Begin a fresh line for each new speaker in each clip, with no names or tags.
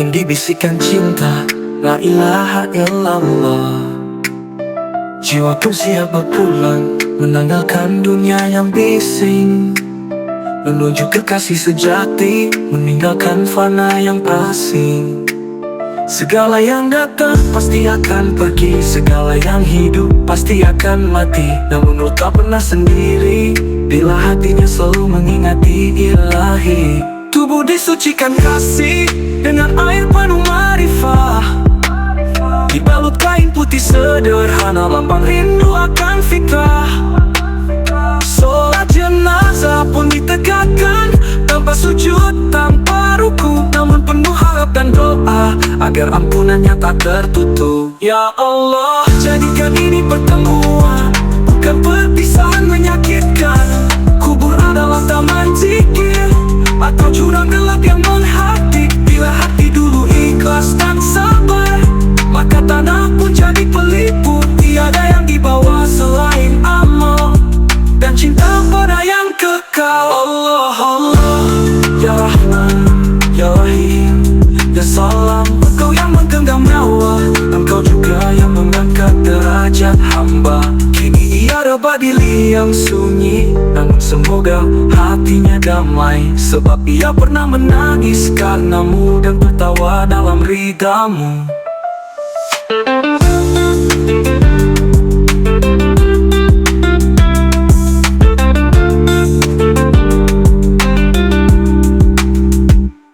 Makin dibisikkan cinta, la ilaha illallah. Jiwa pun siap berpulang, menanggalkan dunia yang bising, menuju kekasih sejati, meninggalkan fana yang asing. Segala yang datang pasti akan pergi, segala yang hidup pasti akan mati. Namun lu tak pernah sendiri, bila hatinya selalu mengingati ilahi. Tubuh disucikan kasih dengan air penuh marifah, dibalut kain putih sederhana, lambang rindu akan fitrah. Sholat jenazah pun ditegakkan, tanpa sujud, tanpa ruku, namun penuh harap dan doa agar ampunannya tak tertutup. Ya Allah, jadikan ini pertemuan, bukan perpisahan menyakitkan. Kubur adalah taman zikir atau jurang gelap yang menghati. Bila hati dulu ikhlas dan sabar, maka tanah pun jadi pelipur. Tiada yang dibawa selain amal dan cinta pada yang kekal. Allah, Allah, Ya Rahman, Ya Rahim, Ya Salam. Engkau yang menggenggam nyawa, Engkau juga yang mengangkat derajat hamba. Kini ia rebah di liang sunyi, namun semoga hatinya damai, sebab ia pernah menangis karenamu dan tertawa dalam ridamu.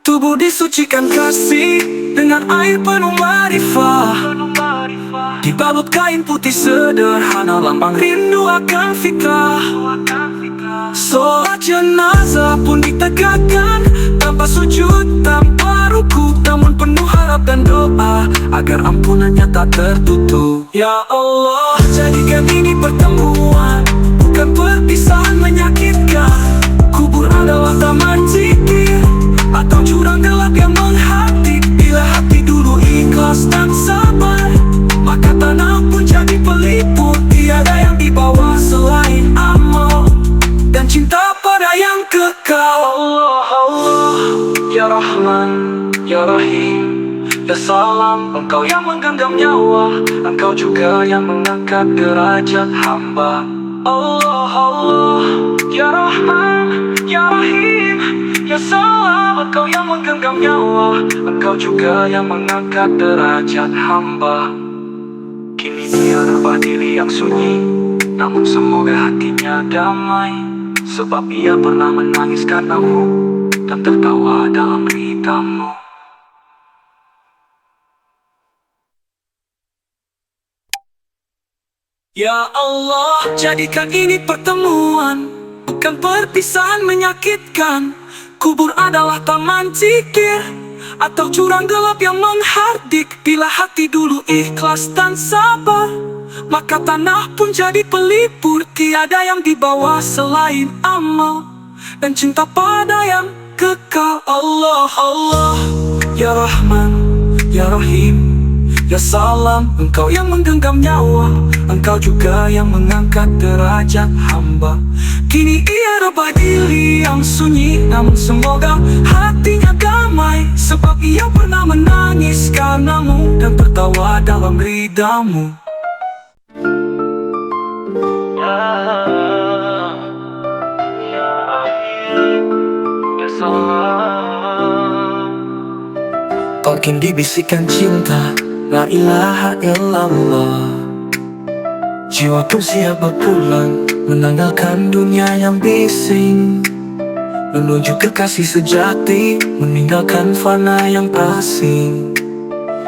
Tubuh disucikan kasih dengan air penuh marifah, dibalut kain putih sederhana, lambang rindu akan fitrah. Sholat jenazah pun ditegakkan, tanpa sujud, tanpa ruku, namun penuh harap dan doa agar ampunannya tak tertutup. Ya Allah, jadikan ini pertemuan, bukan perpisahan menyakitkan. Kubur adalah taman zikir atau jurang gelap yang menghati. Bila hati dulu ikhlas dan sabar, maka tanah pun jadi pelipur. Tiada yang dibawa selain amal dan cinta pada yang kekal. Allah, Allah, Ya Rahman, Ya Rahim, Ya Salam. Engkau yang menggenggam nyawa, Engkau juga yang mengangkat derajat hamba. Allah, Allah, Ya Rahman, Ya Rahim, Ya Salam. Engkau yang menggenggam nyawa, Engkau juga yang mengangkat derajat hamba. Kini dia rebah di liang sunyi, namun semoga hatinya damai, sebab ia pernah menangis karenamu dan tertawa dalam ridamu. Ya Allah, jadikan ini pertemuan, bukan perpisahan menyakitkan. Kubur adalah taman zikir atau jurang gelap yang menghardik. Bila hati dulu ikhlas dan sabar, maka tanah pun jadi pelipur. Tiada yang dibawa selain amal dan cinta pada yang kekal. Allah, Allah, Ya Rahman, Ya Rahim, Ya Salam. Engkau yang menggenggam nyawa, Engkau juga yang mengangkat derajat hamba. Kini ia rebah di liang sunyi, namun semoga hatinya damai, sebab ia pernah menangis karenamu dan tertawa dalam ridamu. Ya Akhir, Ya Salam. Makin dibisikkan cinta, la ilaha illallah. Jiwa pun siap berpulang, menanggalkan dunia yang bising, menuju kekasih sejati, meninggalkan fana yang asing.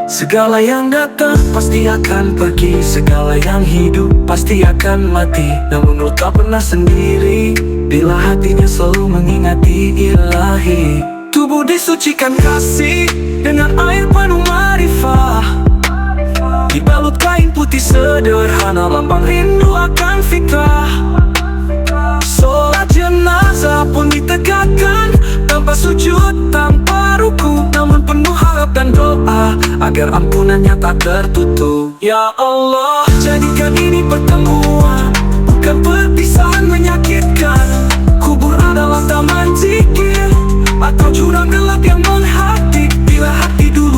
Segala yang datang pasti akan pergi, segala yang hidup pasti akan mati. Namun lu tak pernah sendiri, bila hatinya selalu mengingati ilahi. Tubuh disucikan kasih dengan air penuh marifah, dibalut kain putih sederhana, lambang rindu akan fitrah. Sholat jenazah pun ditegakkan, tanpa sujud, tanpa ruku, namun penuh harap dan doa agar ampunannya tak tertutup. Ya Allah, jadikan ini pertemuan, bukan perpisahan menyakitkan. Kubur adalah taman zikir atau jurang gelap yang menghati. Bila hati dulu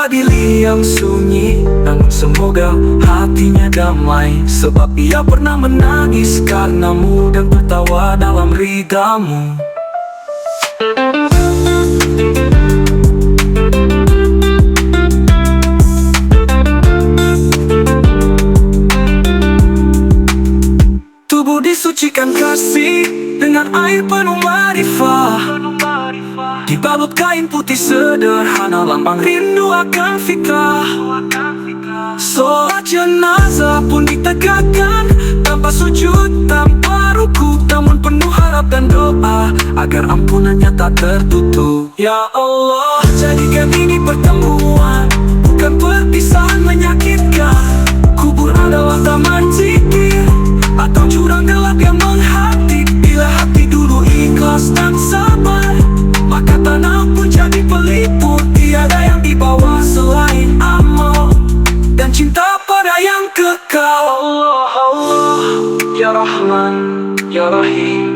Al-Adili yang sunyi, namun semoga hatinya damai, sebab ia pernah menangis karenamu dan tertawa dalam ridhamu. Tubuh disucikan kasih dengan air penuh ma'rifah, dibalut kain putih sederhana, lambang rindu akan fitrah. Sholat jenazah pun ditegakkan tanpa sujud, tanpa ruku, namun penuh harap dan doa agar ampunannya tak tertutup. Ya Allah, jadikan ini pertemuan, bukan perpisahan menyakitkan. Kubur adalah taman zikir atau jurang gelap yang menghati. Bila hati dulu ikhlas dan sabar, maka tanah pun jadi pelipur. Tiada yang dibawa selain amal dan cinta pada yang kekal. Allah, Allah, Ya Rahman, Ya Rahim,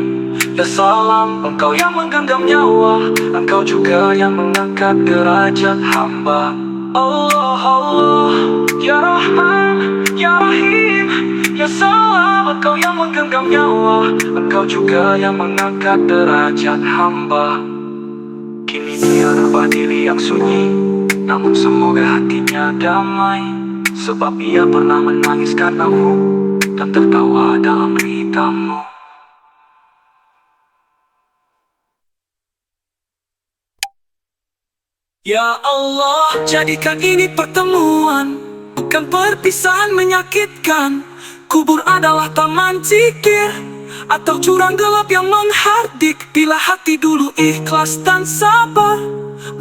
Ya Salam. Engkau yang menggenggam nyawa, Engkau juga yang mengangkat derajat hamba. Allah, Allah, Ya Rahman, Ya Rahim, Ya Salam. Engkau yang menggenggam nyawa, Engkau juga yang mengangkat derajat hamba. Kini dia Al-Adili yang sunyi, namun semoga hatinya damai, sebab ia pernah menangis karenamu dan tertawa dalam ridhamu. Ya Allah, jadikan ini pertemuan, bukan perpisahan menyakitkan. Kubur adalah taman zikir atau jurang gelap yang menghardik. Bila hati dulu ikhlas dan sabar,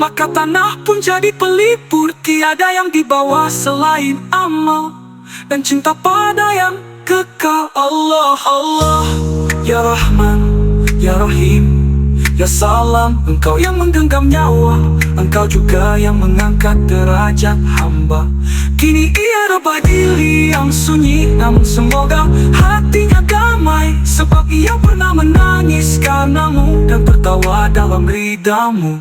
maka tanah pun jadi pelipur. Tiada yang dibawa selain amal dan cinta pada yang kekal. Allah, Allah, Ya Rahman, Ya Rahim, Ya Salam. Engkau yang menggenggam nyawa, Engkau juga yang mengangkat derajat hamba. Kini ia Al-Adili yang sunyi, namun semoga hatinya damai, sebab ia pernah menangis karenamu dan tertawa dalam ridhamu.